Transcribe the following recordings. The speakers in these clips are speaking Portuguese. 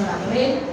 orar por ele.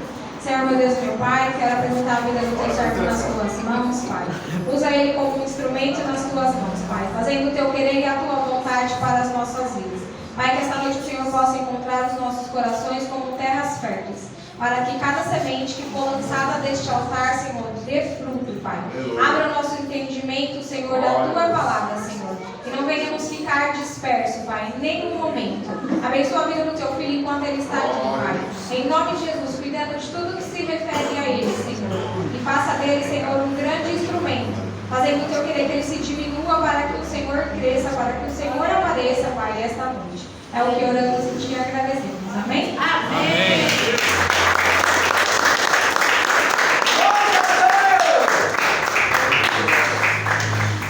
Senhor, meu Deus, meu Pai, quero apresentar a vida do teu servo nas tuas mãos, Pai. Usa ele como um instrumento nas tuas mãos, Pai, fazendo o teu querer e a tua vontade para as nossas vidas. Pai, que esta noite o Senhor possa encontrar os nossos corações como terras férteis, para que cada semente que for lançada deste altar, Senhor, dê fruto, Pai. Abra o nosso entendimento, Senhor, da tua palavra, Senhor. Que não venhamos ficar dispersos, Pai, em nenhum momento. Abençoa a vida do teu filho enquanto ele está aqui, Pai. Em nome de Jesus, cuidando de tudo que se refere a ele, Senhor. E faça dele, Senhor, um grande instrumento, fazendo o teu querer que ele se diminua para que o Senhor cresça, para que o Senhor apareça, Pai, esta noite. É o que oramos e te agradecemos. Amém? Amém.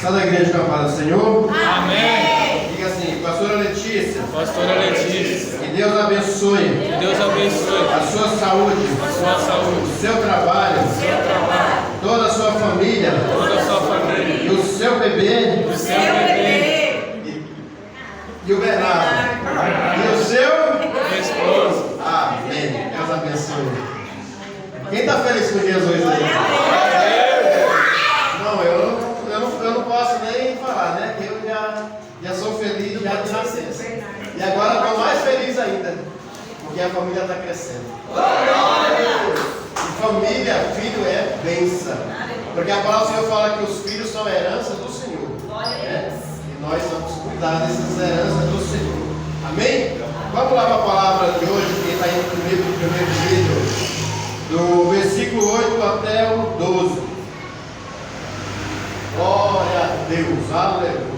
Sai da igreja com a paz do Senhor. Amém. Diga assim, pastora Letícia. Pastora Letícia. Que Deus abençoe. Que Deus abençoe A sua saúde. a sua saúde, O seu trabalho. Toda a sua família. toda a sua família, E o seu bebê. o seu bebê, E o Bernardo. E o seu. esposo. Amém. Deus abençoe. Quem está feliz com Jesus aí? Não, eu não posso nem falar, né? Que eu já sou feliz já de nascença. E agora estou mais feliz ainda, porque a família está crescendo. E família, filho é bênção. Porque a palavra do Senhor fala que os filhos são heranças do Senhor. Né? E nós vamos cuidar dessas heranças do Senhor. Amém? Vamos lá para a palavra de hoje, que está aí no primeiro livro, do versículo 8 até o 12. Glória a Deus, aleluia.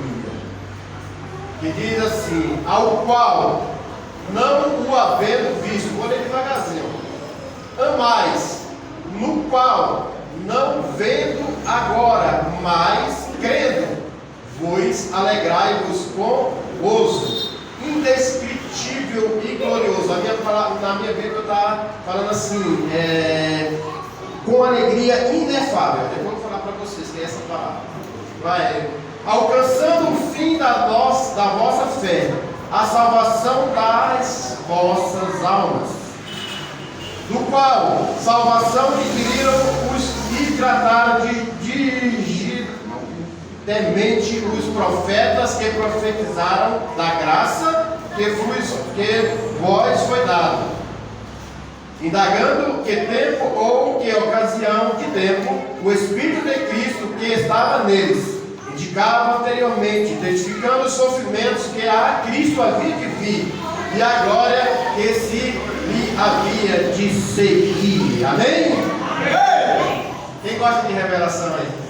Que diz assim: ao qual, não o havendo visto, vou ler devagarzinho, amais, no qual, não vendo agora, mas crendo, vos alegrai-vos com gozo indescritível e glorioso. Na minha Bíblia está falando assim, com alegria inefável. Eu vou falar para vocês que é essa palavra. Vai, alcançando o fim da vossa fé, a salvação das vossas almas, do qual salvação adquiriram os que trataram diligente os profetas que profetizaram da graça que vós foi dado, indagando que tempo ou que ocasião de tempo o Espírito de Cristo que estava neles indicava anteriormente, testificando os sofrimentos que a Cristo havia de vir e a glória que se lhe havia de seguir. Amém? Amém. Quem gosta de revelação aí?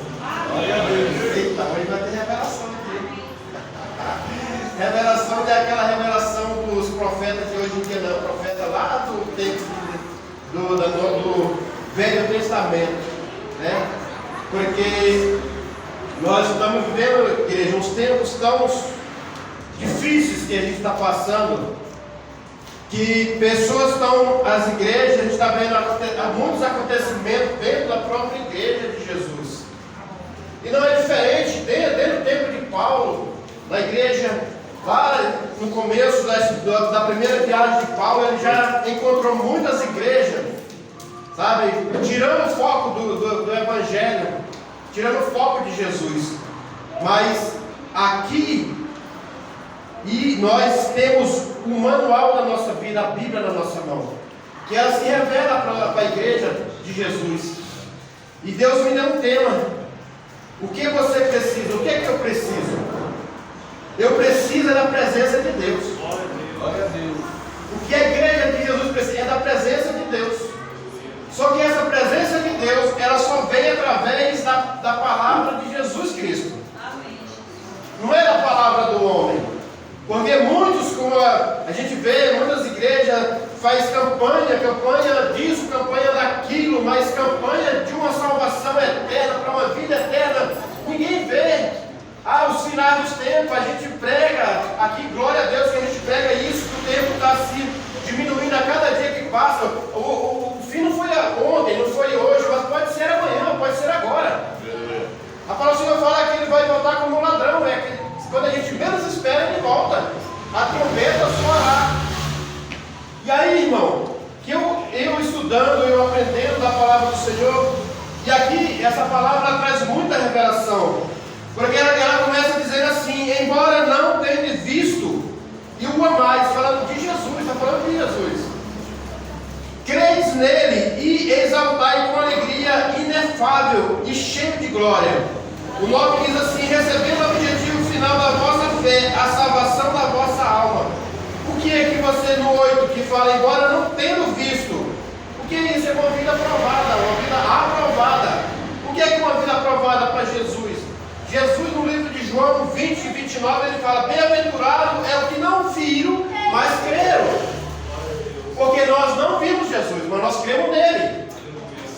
Eita, hoje vai ter revelação aqui. Revelação é aquela revelação dos profetas de hoje em dia, não. Profeta lá do tempo do Velho Testamento, né? Porque nós estamos vivendo, igreja, uns tempos tão difíceis que a gente está passando, que pessoas estão, as igrejas, a gente está vendo muitos acontecimentos dentro da própria igreja de Jesus. E não é diferente, desde o tempo de Paulo, na igreja, lá no começo da primeira viagem de Paulo, ele já encontrou muitas igrejas, sabe, tirando o foco do Evangelho, tirando o foco de Jesus. Mas aqui, e nós temos o manual da nossa vida, a Bíblia na nossa mão, que ela se revela para a igreja de Jesus. E Deus me deu um tema. O que você precisa? O que é que eu preciso? Eu preciso da presença de Deus. Glória a Deus. O que a igreja de Jesus precisa é da presença de Deus. Só que essa presença de Deus, ela só vem através da palavra de Jesus Cristo. Não é da palavra do homem. Porque muitos, como a gente vê, muitas igrejas faz campanha disso, campanha daquilo, mas campanha de uma salvação eterna, para uma vida eterna, ninguém vê. Os finais dos tempos, a gente prega, aqui, glória a Deus que a gente prega isso, que o tempo está se diminuindo a cada dia que passa. O fim não foi ontem, não foi hoje, mas pode ser amanhã, pode ser agora. A palavra do Senhor fala que ele vai voltar como um ladrão, que quando a gente menos espera, ele volta. A trombeta soará. E aí, irmão, que eu visto e o amais, falando de Jesus, está falando de Jesus. Credes nele e exaltai com alegria inefável e cheio de glória. O 9 diz assim: recebendo o objetivo final da vossa fé, a salvação da vossa alma. O que é que você no 8 que fala, embora não tendo visto? O que é isso? É uma vida aprovada, uma vida aprovada. O que é uma vida aprovada para Jesus? Jesus, no livro de João 20 e 29, ele fala: bem-aventurado é o que não viram, mas creram. Porque nós não vimos Jesus, mas nós cremos nele.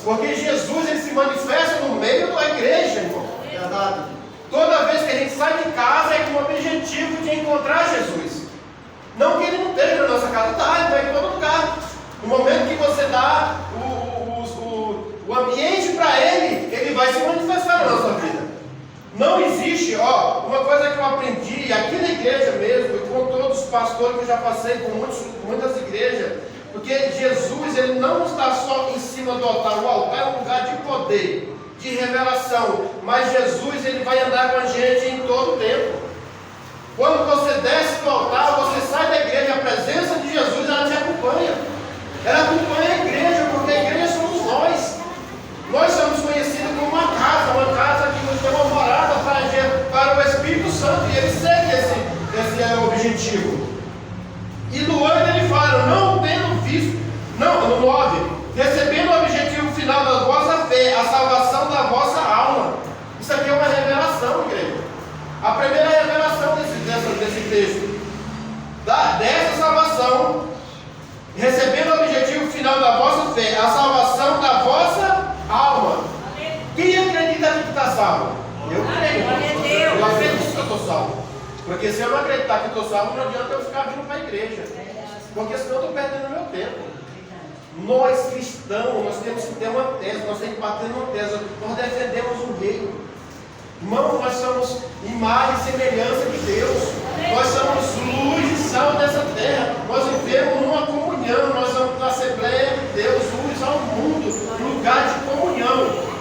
Porque Jesus, ele se manifesta no meio da igreja, irmão. Verdade. Toda vez que a gente sai de casa é com o objetivo de encontrar Jesus. Não que ele não esteja na nossa casa, está, ele está em todo lugar. No momento que você dá o ambiente para ele, ele vai se manifestar na nossa vida. Não existe, uma coisa que eu aprendi aqui na igreja mesmo, e com todos os pastores que eu já passei por muitas igrejas, porque Jesus, ele não está só em cima do altar. O altar é um lugar de poder, de revelação, mas Jesus, ele vai andar com a gente em todo o tempo. Quando você desce do altar, você sai da igreja, a presença de Jesus, ela te acompanha. Ela acompanha a igreja, porque a igreja somos nós. Nós somos conhecidos como uma casa que nos deu uma morada para o Espírito Santo, e ele segue esse objetivo. E no 8 ele fala: não tendo visto, no 9, recebendo o objetivo final da vossa fé, a salvação da vossa alma. Isso aqui é uma revelação, igreja. A primeira revelação desse texto, dessa salvação, recebendo o objetivo final da vossa fé, a salvação da vossa alma. Quem acredita que está salvo? Eu creio. Eu acredito que eu estou salvo. Porque se eu não acreditar que estou salvo, não adianta eu ficar vindo para a igreja. Porque senão eu estou perdendo meu tempo. Nós cristãos, nós temos que ter uma tese, nós temos que bater numa tese. Nós defendemos o reino. Irmão, nós somos imagem e semelhança de Deus. Nós somos luz e sal dessa terra. Nós vivemos numa comunhão. Nós somos na Assembleia de Deus, luz ao mundo, lugar de comunhão.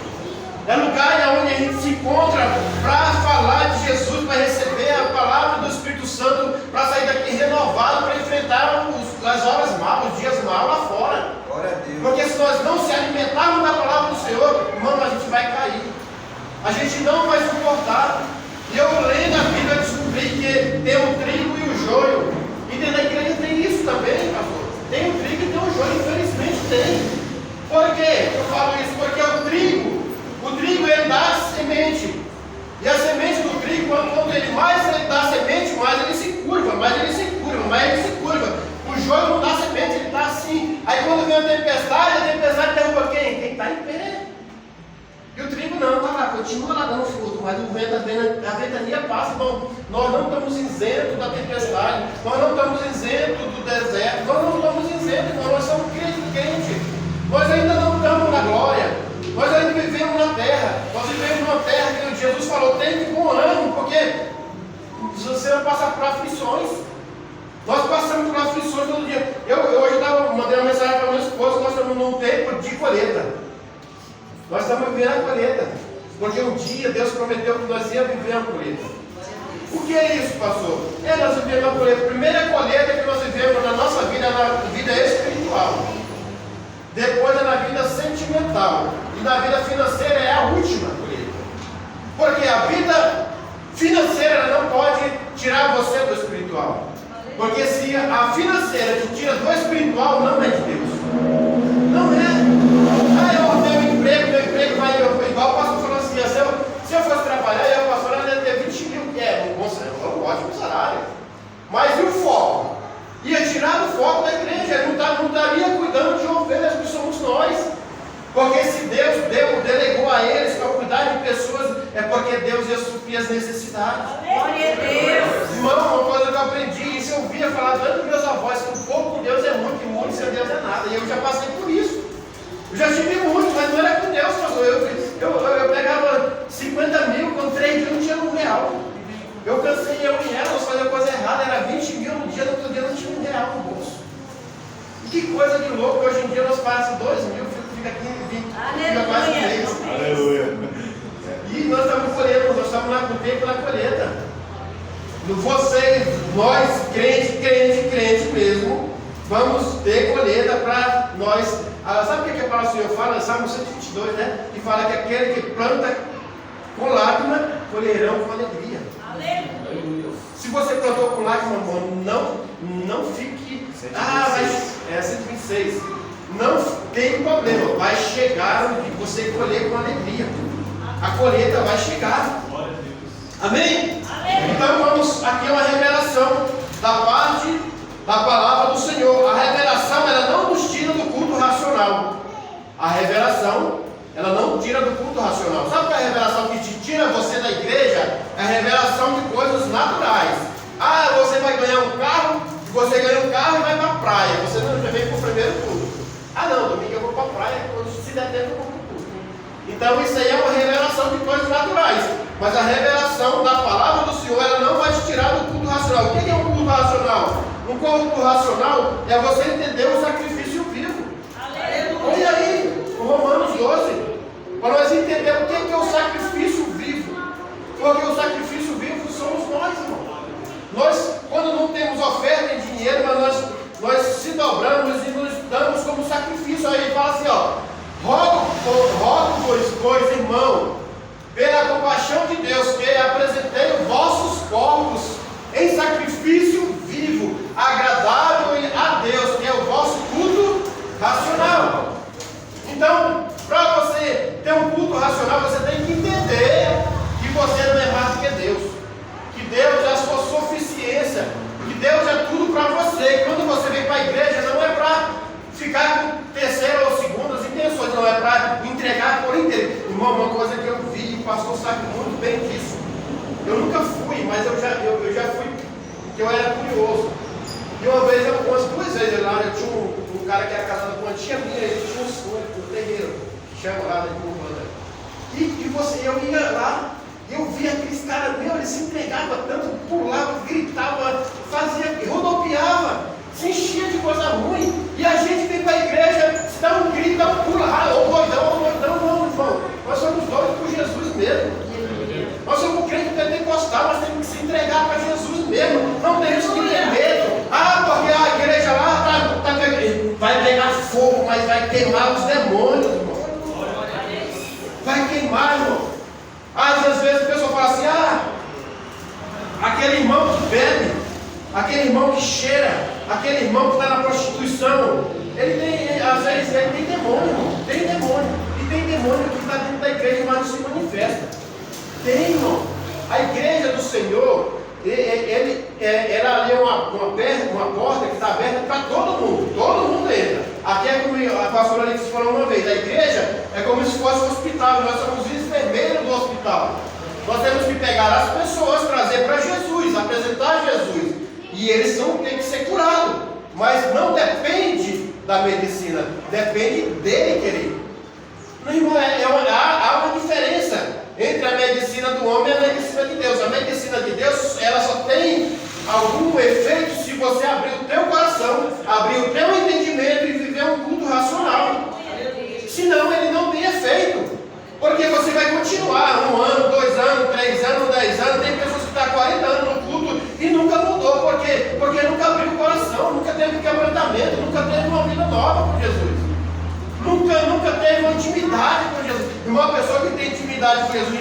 É lugar onde a gente se encontra para falar de Jesus, para receber a palavra do Espírito Santo, para sair daqui renovado, para enfrentar as horas maus, os dias maus lá fora. Glória a Deus. Porque se nós não se alimentarmos da palavra do Senhor, irmão, a gente vai cair. A gente não vai suportar. E eu lendo a Bíblia descobri que tem o trigo e o joio. E dentro da igreja tem isso também, pastor. Tem o trigo e tem o joio, infelizmente tem. Por quê? Eu falo isso porque o trigo ele dá a semente. E a semente do trigo, quando ele dá semente, mais ele se curva, mais ele se curva. O joio não dá semente, ele está assim. Aí quando vem a tempestade derruba quem? Quem está em pé. E o trigo não, está lá, continua lá dando fruto, mas o vento, a ventania passa, irmão. Nós não estamos isentos da tempestade, nós não estamos isentos do deserto, nós não estamos isentos, irmão. Nós somos crentes. Nós ainda não estamos na glória. Nós ainda vivemos na terra. Nós vivemos numa terra que Jesus falou: tem que ir com ânimo, porque você vai passar por aflições. Nós passamos por aflições todo dia. Hoje eu mandei uma mensagem para minha esposa: nós estamos num tempo de colheita. Nós estamos vivendo a colheita. Porque um dia Deus prometeu que nós íamos viver a colheita. O que é isso, pastor? Nós vivemos a colheita. A primeira colheita que nós vivemos na nossa vida é na vida espiritual. Depois é na vida sentimental. E na vida financeira é a última colheita. Porque a vida financeira ela não pode tirar você do espiritual. Porque se a financeira te tira do espiritual, não é de Deus. Não é. Meu emprego vai. Igual o pastor falou assim: se eu fosse trabalhar, eu pastor ia ter 20 mil. Um ótimo salário. Mas e o foco? Ia tirar do foco da igreja. Ele não estaria cuidando de ovelhas que somos nós. Porque se Deus delegou a eles para cuidar de pessoas, é porque Deus ia suprir as necessidades. Glória a Deus. Irmão, uma coisa que eu aprendi, isso eu ouvia falar tanto dos meus avós, que um pouco com Deus é muito, e muito sem Deus é nada. E eu já passei por isso. Eu já tive muito, mas não era com Deus, pastor. Eu pegava 50 mil, com 3 dias não tinha R$1. Eu cansei nós fazia coisa errada, era 20 mil no dia, no outro dia não tinha R$1 no bolso. E que coisa de louco, hoje em dia nós pagamos 2 mil, fica aqui 20, fica quase um mês. Aleluia. E nós estamos colhendo, nós estamos no tempo da colheita. Vocês nós, crente mesmo, vamos ter colheita para nós. Sabe o que a palavra do Senhor fala? Salmo 122, né? Que fala que aquele que planta com lágrima, colherão com alegria. Aleluia. Se você plantou com lágrima, irmão, não fique. 126. É 126. Não tem problema, vai chegar e você colher com alegria. A colheita vai chegar. Glória a Deus. Amém? Então vamos, aqui é uma revelação da parte da palavra do Senhor. A revelação, ela não nos tira do culto racional. A revelação, ela não tira do culto racional. Sabe qual é a revelação que te tira você da igreja? É a revelação de coisas naturais. Você vai ganhar um carro, você ganha um carro e vai para a praia. Você não vem para o primeiro culto. Não, domingo eu vou para a praia, se der tempo eu vou para o culto. Então isso aí é uma revelação de coisas naturais. Mas a revelação da palavra do Senhor, ela não vai te tirar do culto racional. O que é um culto racional? Um culto racional é você entender o sacrifício vivo. Olha aí, o Romanos 12, para nós entendermos o que é o sacrifício vivo. Porque o sacrifício vivo somos nós, irmão. Nós, quando não temos oferta em dinheiro, mas nós se dobramos e nos damos como sacrifício. Aí ele fala assim, rogo, pois, irmão, pela compaixão de Deus, que apresentei os vossos corpos em sacrifício vivo, agradável a Deus, que é o vosso culto racional. Então, para você ter um culto racional, você tem que entender que você não é mais do que Deus, que Deus é a sua suficiência, que Deus é tudo para você. Quando você vem para a igreja, não é para ficar com terceira ou segundas intenções, não é para entregar por inteiro. Irmão, uma coisa que eu vi, o pastor sabe muito bem disso. Eu nunca fui, mas eu já fui, porque eu era curioso. E uma vez, umas 2 vezes lá, eu tinha um cara que era casado com uma tia minha, ele tinha um terreiro, que chama lá de Urbana. Eu ia lá, e eu via aqueles caras, eles se entregavam tanto, pulavam, gritavam, rodopiavam, se enchia de coisa ruim. E a gente vem para a igreja, se dá um grito, dá um pulo, doidão, não, irmão. Nós somos doidos por Jesus mesmo. Nós somos crentes pentecostais, nós temos que se entregar para Jesus mesmo. Não temos que ter medo. Porque a igreja lá vai pegar fogo, mas vai queimar os demônios, irmão. Vai queimar, irmão. Às vezes a pessoa fala assim, aquele irmão que bebe, aquele irmão que cheira, aquele irmão que está na prostituição, às vezes ele tem demônio, irmão. Tem demônio. E tem demônio que está dentro da igreja, mas não se manifesta. Tem, irmão. A igreja do Senhor, ela é uma porta que está aberta para todo mundo entra. Aqui é como a pastora Alice falou uma vez, a igreja é como se fosse um hospital, nós somos enfermeiros do hospital. Nós temos que pegar as pessoas, trazer para Jesus, apresentar Jesus, e eles têm que ser curados, mas não depende da medicina, depende dele querer. Irmão, há uma diferença entre a medicina do homem e a medicina de Deus. A medicina de Deus, ela só tem algum efeito se você abrir o teu coração, abrir o teu entendimento e viver um culto racional. Senão ele não tem efeito. Porque você vai continuar 1 ano, 2 anos, 3 anos, 10 anos. Tem pessoas que estão há 40 anos no culto e nunca mudou. Por quê? Porque nunca abriu o coração, nunca teve quebrantamento, nunca teve uma vida nova com Jesus. Nunca teve uma intimidade com Jesus. E uma pessoa que tem intimidade com Jesus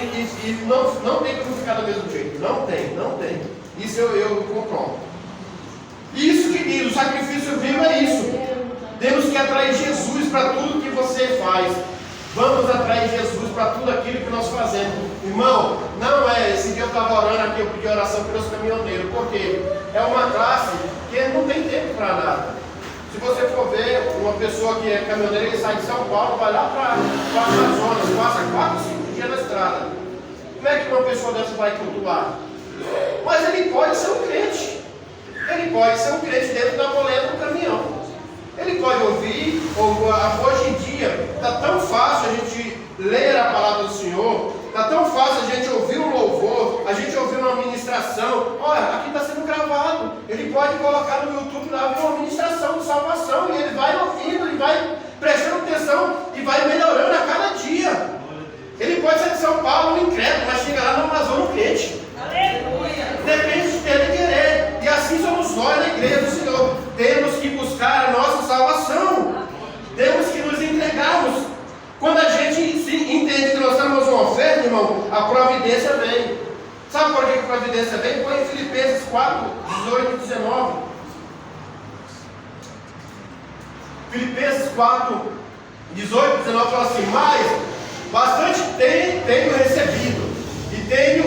e não tem como ficar do mesmo jeito. Não tem. Isso eu comprovo. Isso que diz, o sacrifício vivo é isso. Temos que atrair Jesus para tudo que você faz. Vamos atrair Jesus para tudo aquilo que nós fazemos. Irmão, não é, esse dia eu estava orando aqui, eu pedi oração pelos caminhoneiros. Por quê? É uma classe que não tem tempo para nada. Se você for ver uma pessoa que é caminhoneira, ele sai de São Paulo, vai lá para a Amazonas, passa 4 ou 5 dias na estrada. Como é que uma pessoa dessa vai cultuar? Mas ele pode ser um crente. Ele pode ser um crente dentro da boleta do caminhão. Ele pode ouvir, hoje em dia, está tão fácil a gente ler a palavra do Senhor, está tão fácil a gente ouvir um louvor, a gente ouvir uma ministração. Olha, aqui está sendo gravado. Ele pode colocar no YouTube lá uma ministração de salvação e ele vai ouvindo, ele vai prestando atenção e vai melhorando a cada dia. Ele pode ser de São Paulo, um incrédulo, mas chega lá no Amazonas um crente. Aleluia! Depende dele querer. E assim certo, irmão, a providência vem. Sabe por que a providência vem? Põe em Filipenses 4, 18 e 19. Filipenses 4, 18 e 19 fala assim: mas bastante tenho recebido, e tenho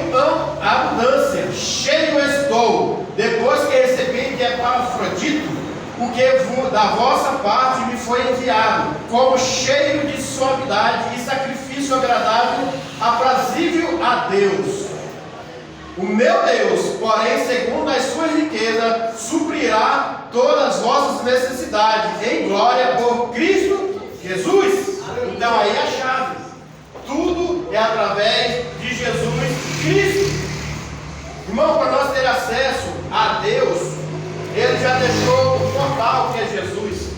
abundância, cheio estou, depois que recebi de Epafrodito, o que da vossa parte me foi enviado, como cheio de suavidade e sacrifício agradável, aprazível a Deus. O meu Deus, porém, segundo as suas riquezas, suprirá todas as vossas necessidades em glória por Cristo Jesus. Então aí é a chave. Tudo é através de Jesus Cristo. Irmão, para nós ter acesso a Deus, Ele já deixou o portal que é Jesus.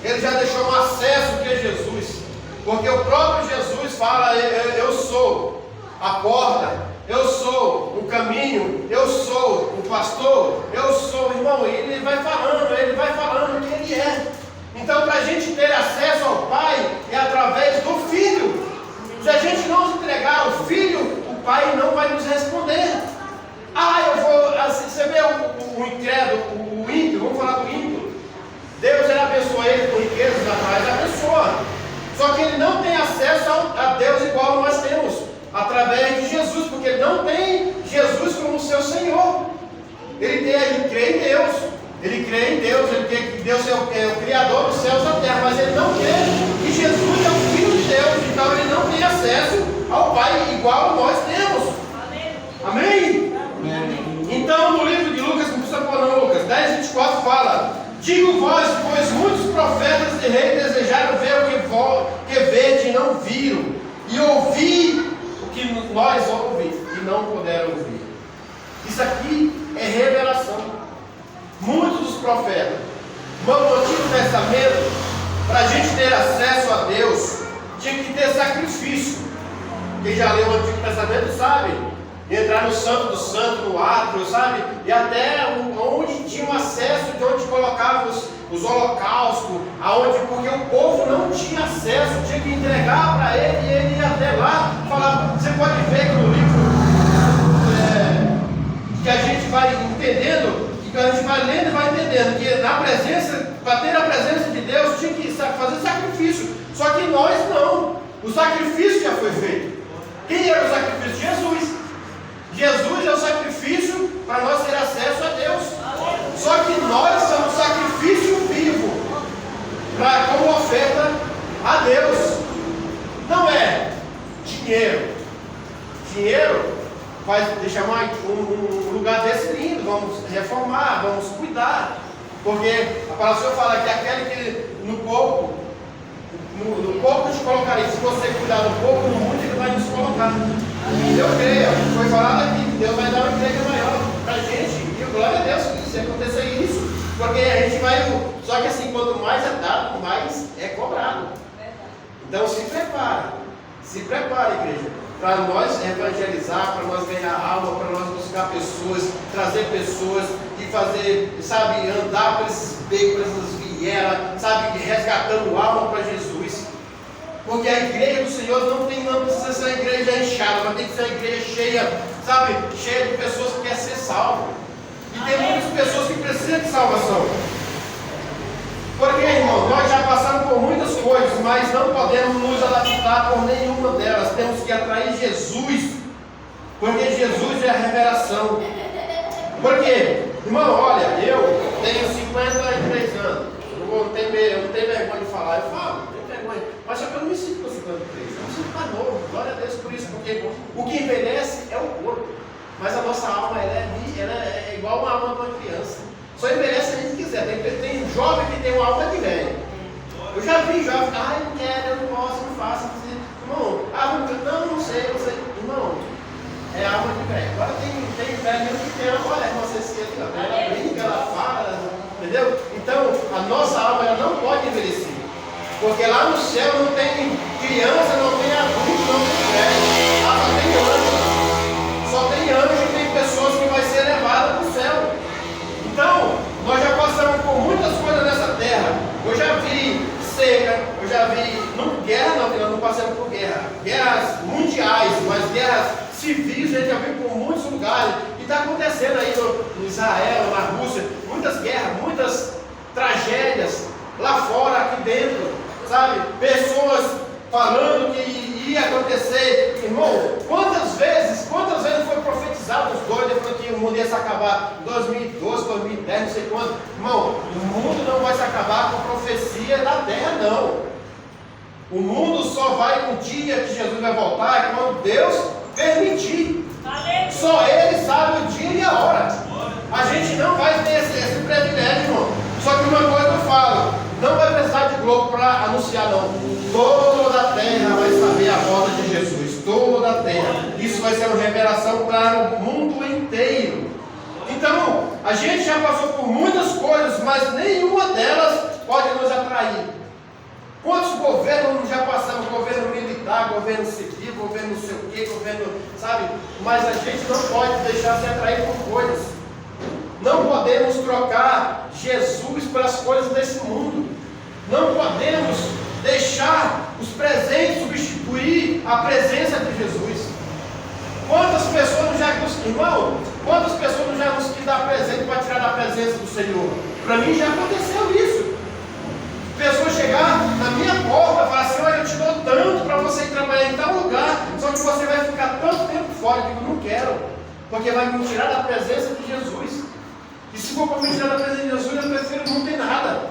Ele já deixou um acesso que é Jesus. Porque o próprio Jesus fala: eu sou a porta, eu sou o caminho, eu sou o pastor, eu sou, irmão. Ele vai falando que Ele é. Então, para a gente ter acesso ao Pai, é através do Filho. Se a gente não entregar ao Filho, o Pai não vai nos responder. Eu vou. Você vê o incrédulo, o ímpio, vamos falar do ímpio. Deus, ele abençoa ele com riquezas atrás, abençoa. Só que ele não tem acesso a Deus igual nós temos, através de Jesus, porque ele não tem Jesus como seu Senhor. Ele crê em Deus, ele crê que Deus é o Criador dos céus e da terra, mas ele não crê que Jesus é o Filho de Deus, então ele não tem acesso ao Pai igual nós temos. Amém? Então, no livro de Lucas, não precisa pôr não, Lucas 10, 24 fala: digo vós, pois muitos profetas e reis desejaram ver o que vede e não viram, e ouvir o que nós ouvimos e não puderam ouvir. Isso aqui é revelação. Muitos dos profetas, no Antigo Testamento, para a gente ter acesso a Deus, tinha que ter sacrifício. Quem já leu o Antigo Testamento sabe. Entrar no Santo do Santo, no átrio, sabe? E até onde tinha o acesso, de onde colocava os holocaustos, porque o povo não tinha acesso, tinha que entregar para ele, e ele ia até lá falar. Você pode ver que no livro que a gente vai entendendo, que a gente vai lendo e vai entendendo, que na presença, para ter a presença de Deus, tinha que fazer sacrifício. Só que nós não. O sacrifício já foi feito. Quem era o sacrifício? Jesus. Jesus é o sacrifício para nós ter acesso a Deus. Só que nós somos sacrifício vivo como oferta a Deus. Não é dinheiro. Dinheiro vai deixar um lugar desse lindo. Vamos reformar, vamos cuidar. Porque a palavra do Senhor fala que aquele que no pouco te colocarei. Se você cuidar do pouco, no muito Ele vai nos colocar. Eu creio, foi falado aqui, que Deus vai dar uma igreja maior para a gente, e glória a Deus se acontecer isso, porque a gente vai, só que assim, quanto mais é dado, mais é cobrado. Então se prepara, igreja, para nós evangelizar, para nós ganhar alma, para nós buscar pessoas, trazer pessoas e fazer, sabe, andar por esses becos, por essas vielas, sabe, resgatando alma para Jesus. Porque a igreja do Senhor não precisa ser uma igreja inchada, mas tem que ser uma igreja cheia, sabe? Cheia de pessoas que querem ser salvas. E tem muitas pessoas que precisam de salvação. Porque, irmão, nós já passamos por muitas coisas, mas não podemos nos adaptar por nenhuma delas. Temos que atrair Jesus. Porque Jesus é a revelação. Porque, irmão, olha, eu tenho 53 anos. Eu não tenho vergonha de falar, eu falo. Mas só que eu não me sinto com 53, eu me sinto mais novo, glória a Deus por isso, porque o que envelhece é o corpo, mas a nossa alma ela é igual uma alma de uma criança, só envelhece se a gente quiser. Tem jovem que tem uma alma de velho. Eu já vi jovem, não quero, eu não posso, não faço, irmão, não sei, irmão, é alma de velho. Agora tem velho que tem uma, olha, você esquece, ela brinca, ela fala, entendeu? Então a nossa alma ela não pode envelhecer. Porque lá no céu não tem criança, não tem adulto, não tem velho. Lá só tem anjo. Só tem anjo e tem pessoas que vai ser levadas para o céu. Então, nós já passamos por muitas coisas nessa terra. Eu já vi seca, eu já vi, não guerra não, porque nós não passamos por guerra. Guerras mundiais, mas guerras tragédias lá fora, aqui dentro, sabe? Pessoas falando que ia acontecer. Irmão, quantas vezes foi profetizado os doidos falando que o mundo ia se acabar em 2012, 2010, não sei quando. Irmão, o mundo não vai se acabar com profecia da terra, não. O mundo só vai no dia que Jesus vai voltar, quando Deus permitir. Só Ele sabe o dia e a hora. A gente não vai ter esse privilégio, irmão. Só que uma coisa eu falo, não vai precisar de Globo para anunciar, não. Toda a terra vai saber a volta de Jesus. Toda a terra. Isso vai ser uma revelação para o mundo inteiro. Então, a gente já passou por muitas coisas, mas nenhuma delas pode nos atrair. Quantos governos já passamos? Governo militar, governo civil, governo não sei o quê, governo, sabe? Mas a gente não pode deixar se atrair por coisas. Não podemos trocar Jesus pelas coisas desse mundo. Não podemos deixar os presentes substituir a presença de Jesus. Quantas pessoas já nos, irmão, quantas pessoas já nos quis dar presente para tirar da presença do Senhor? Para mim já aconteceu isso. Pessoa chegar na minha porta e falar assim: olha, eu te dou tanto para você ir trabalhar em tal lugar, só que você vai ficar tanto tempo fora. Eu digo: não quero, porque vai me tirar da presença de Jesus. E se for para me tirar da presença de Jesus, eu prefiro não ter nada.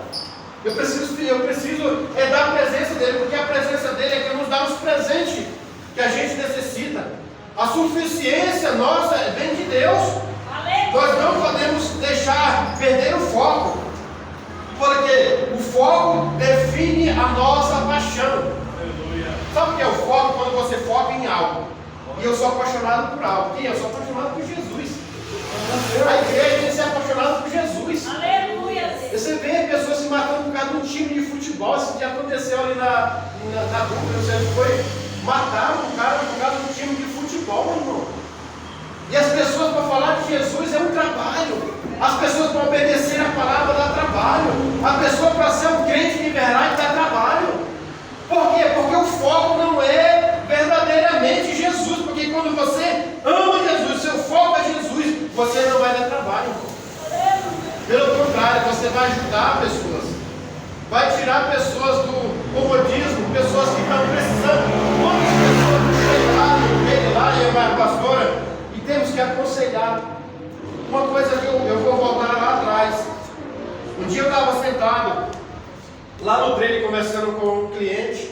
Eu preciso dar a presença dele, porque a presença dele é que nos dá os presentes que a gente necessita. A suficiência nossa vem de Deus. Nós não podemos deixar perder o foco, porque o foco define a nossa paixão. Sabe o que é o foco? Quando você foca em algo. E eu sou apaixonado por algo. Quem? Eu sou apaixonado por Jesus. A igreja tem que ser apaixonada por Jesus. Aleluia. Você vê pessoas se matando por causa de um time de futebol. Isso que aconteceu ali na Duca, não sei onde foi. Mataram um cara por causa de um time de futebol, meu irmão. E as pessoas, para falar de Jesus, é um trabalho. As pessoas para obedecer a palavra dá trabalho. A pessoa para ser um crente de verdade dá trabalho. Por quê? Porque o foco não é verdadeiramente Jesus. Porque quando você ama Jesus, seu foco é Jesus, você não vai dar trabalho, irmão. Pelo contrário, você vai ajudar pessoas. Vai tirar pessoas do comodismo, pessoas que estão precisando. Quantas pessoas chegaram dele lá, eu e a pastora, e temos que aconselhar. Uma coisa que eu vou voltar lá atrás. Um dia eu estava sentado lá no trailer conversando com um cliente,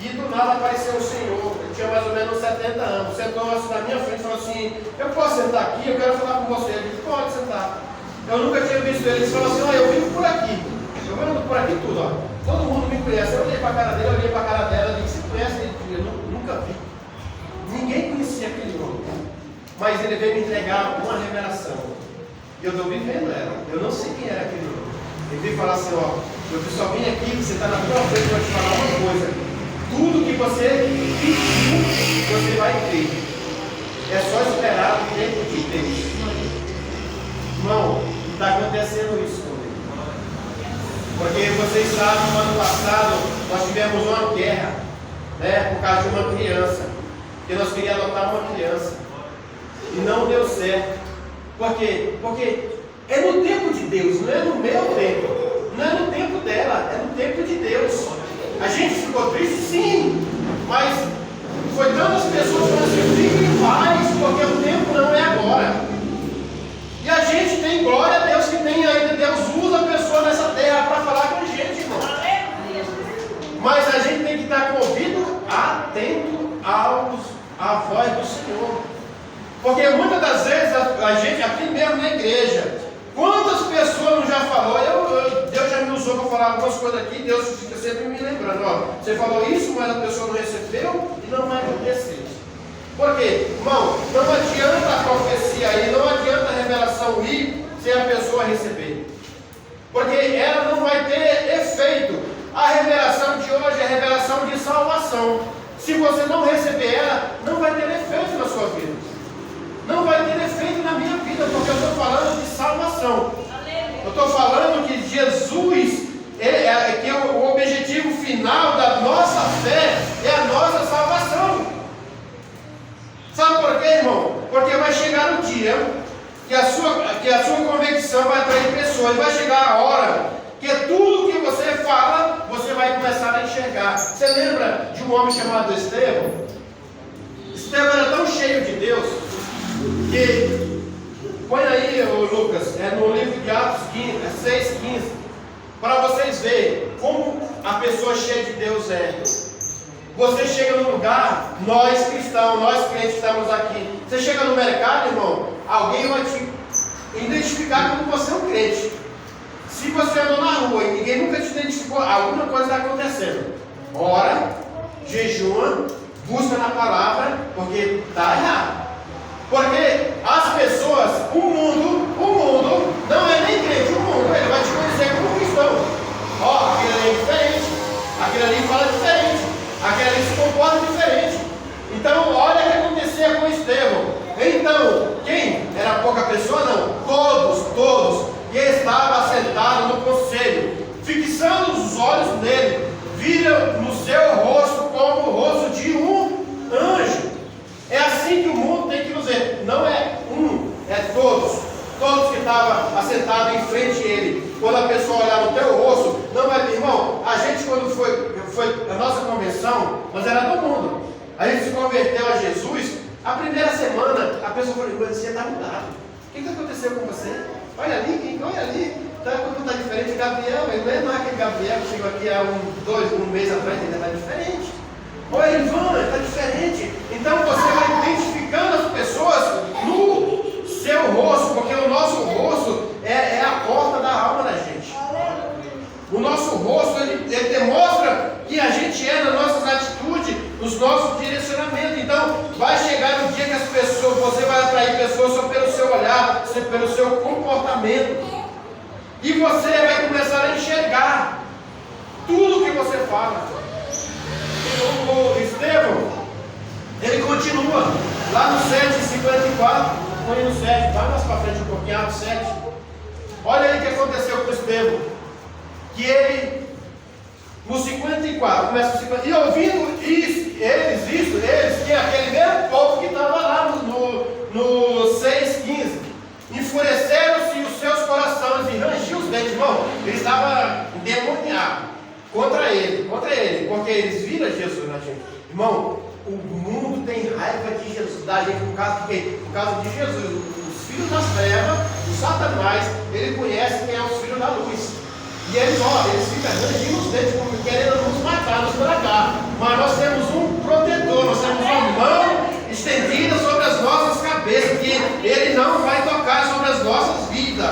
e do nada apareceu um senhor. Ele tinha mais ou menos 70 anos. Sentou assim na minha frente e falou assim: eu posso sentar aqui? Eu quero falar com você. Ele disse: pode sentar. Eu nunca tinha visto ele. Ele falou assim: olha, eu vivo por aqui. Eu venho por aqui tudo, ó. Todo mundo me conhece. Eu olhei para a cara dele, eu olhei para a cara dela. Eu disse: você conhece ele? Eu nunca vi. Ninguém conhecia aquele homem. Mas ele veio me entregar uma revelação. E eu estou vivendo ela. Eu não sei quem era aquele homem. Ele veio falar assim: ó, eu só vim aqui, você está na tua frente para te falar uma coisa. Tudo que você pediu, você vai ter. É só esperar o tempo de Deus. Irmão, está acontecendo isso comigo. Porque vocês sabem, no ano passado, nós tivemos uma guerra, né, por causa de uma criança. Que nós queríamos adotar uma criança. E não deu certo. Por quê? Porque é no tempo de Deus, não é no meu tempo. Não é no tempo dela, é no tempo de Deus. A gente ficou triste, sim, mas foi tantas pessoas que assim: fiquem em paz, porque o tempo não é agora. E a gente tem glória a Deus que tem ainda. Deus usa a pessoa nessa terra para falar com a gente, irmão. Mas a gente tem que estar com o ouvido atento à voz do Senhor. Porque muitas das vezes a gente, aqui mesmo na igreja, quantas pessoas não já falou? Deus já me usou para falar algumas coisas aqui. Deus fica sempre me lembrando: ó, você falou isso, mas a pessoa não recebeu e não vai acontecer. Por quê? Irmão, não adianta a profecia aí, não adianta a revelação ir sem a pessoa receber. Porque ela não vai ter efeito. A revelação de hoje é a revelação de salvação. Se você não receber ela, não vai ter efeito na sua vida. Não vai ter efeito na minha vida, porque eu estou falando de salvação. Eu estou falando que Jesus, que o objetivo final da nossa fé é a nossa salvação. Sabe por quê, irmão? Porque vai chegar o dia que a sua convicção vai atrair pessoas. Vai chegar a hora Porque tudo que você fala, você vai começar a enxergar. Você lembra de um homem chamado Estevão? Estevão era tão cheio de Deus que, põe aí, Lucas, no livro de Atos 6,15, para vocês verem como a pessoa cheia de Deus é. Você chega num lugar, nós cristãos, nós crentes estamos aqui. Você chega no mercado, irmão, alguém vai te identificar como você é um crente. Se você andou na rua e ninguém nunca te identificou, alguma coisa está acontecendo. Ora, jejua, busca na palavra, porque está errado. Porque as pessoas, o mundo não é nem crente, o mundo, ele vai te conhecer como cristão. Ó, aquele ali é diferente, aquele ali fala diferente, aquele ali se comporta diferente. Então, olha o que acontecia com Estevão. Então, quem? Era pouca pessoa? Não. Todos que estavam sentados no conselho, fixando os olhos nele, viram no seu rosto como o rosto de um anjo. É assim que o mundo tem que nos ver. Não é um, é todos. Todos que estavam assentados em frente a ele. Quando a pessoa olhar no teu rosto, não vai ver. Irmão, a gente quando foi a nossa conversão, nós era do mundo. A gente se converteu a Jesus. A primeira semana, a pessoa falou: você está mudado. O que aconteceu com você? Olha ali, olha ali. Como está diferente. Gabriel, ele não é aquele Gabriel que chegou aqui há um mês atrás, ainda está diferente. Olha, Ivan, está diferente. Então você vai identificando as pessoas no seu rosto, porque o nosso rosto é a porta da alma da gente. O nosso rosto, ele demonstra que a gente é nas nossas atitudes, nos nossos direcionamentos. Então, vai chegar no dia que as pessoas, você vai atrair pessoas só pelo seu olhar, pelo seu comportamento. E você vai começar a enxergar tudo que você fala. O Estevão, ele continua lá no 7,54. Põe no 7, vai mais para frente um pouquinho, Atos 7. Olha aí o que aconteceu com o Estevão. Que ele, no 54, começa o 54, e ouvindo eles, que é aquele mesmo povo que estava lá no 6,15, enfureceram-se os seus corações e rangiam os dentes. Irmão, eles estavam endemoniados contra ele, porque eles viram Jesus na gente. Irmão, o mundo tem raiva de Jesus, da gente, por causa de quem? Por causa de Jesus. Os filhos das trevas, o Satanás, ele conhece quem é os filhos da luz. E eles ficam rangindo os dentes, querendo nos matar, nos tragar. Mas nós temos um protetor, nós temos uma mão estendida sobre as nossas cabeças, que ele não vai tocar sobre as nossas vidas.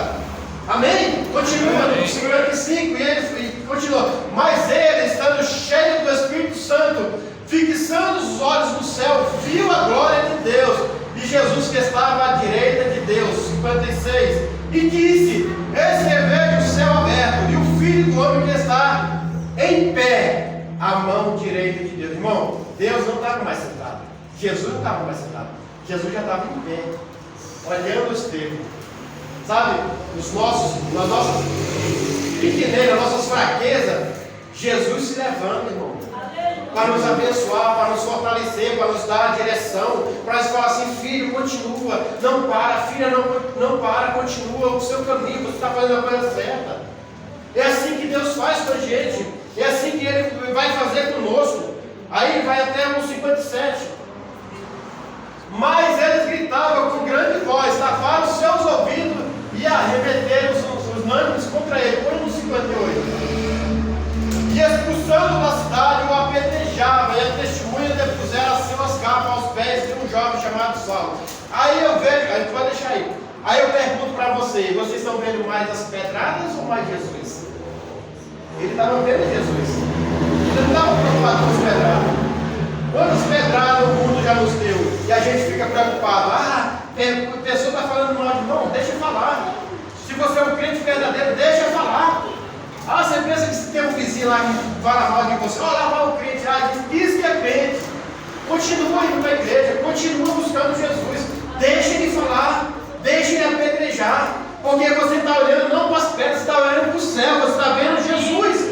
Amém? Continua no 55 e ele continua. Mas ele, estando cheio do Espírito Santo, fixando os olhos no céu, viu a glória de Deus e Jesus que estava à direita de Deus. 56. E disse: eis que vejo o céu aberto e o Filho do Homem que está em pé à mão direita de Deus. Irmão, Deus não estava mais sentado. Jesus não estava mais sentado. Jesus já estava em pé, olhando o Estevão. Sabe, nas nossas pequenez, nas nossas fraquezas, Jesus se levanta, irmão, para nos abençoar, para nos fortalecer, para nos dar a direção, para nos falar assim: filho, continua, não para, filha, não para, continua o seu caminho, você está fazendo a coisa certa. É assim que Deus faz com a gente, é assim que Ele vai fazer conosco. Aí vai até o 57. Mas eles gritavam com grande voz, taparam os seus ouvidos e arremeteram os ânimos contra ele. Põe no 58. E expulsando da cidade, o apedrejava, e a testemunha depuseram as suas capas aos pés de um jovem chamado Saulo. Aí eu vejo, aí tu vai deixar aí. Aí eu pergunto para vocês estão vendo mais as pedradas ou mais Jesus? Ele estava vendo Jesus. Ele não estava preocupado com as pedradas. Quantas pedradas o mundo já nos deu? E a gente fica preocupado. A pessoa está falando mal de mão, deixa eu falar. Se você é um crente verdadeiro, deixa eu falar. Você pensa que tem um vizinho lá que fala mal de você? Olha lá, vai o crente, diz que é crente. Continua indo para a igreja, continua buscando Jesus. Deixa ele falar, deixa ele apedrejar. Porque você está olhando não para as pedras, você está olhando para o céu, você está vendo Jesus.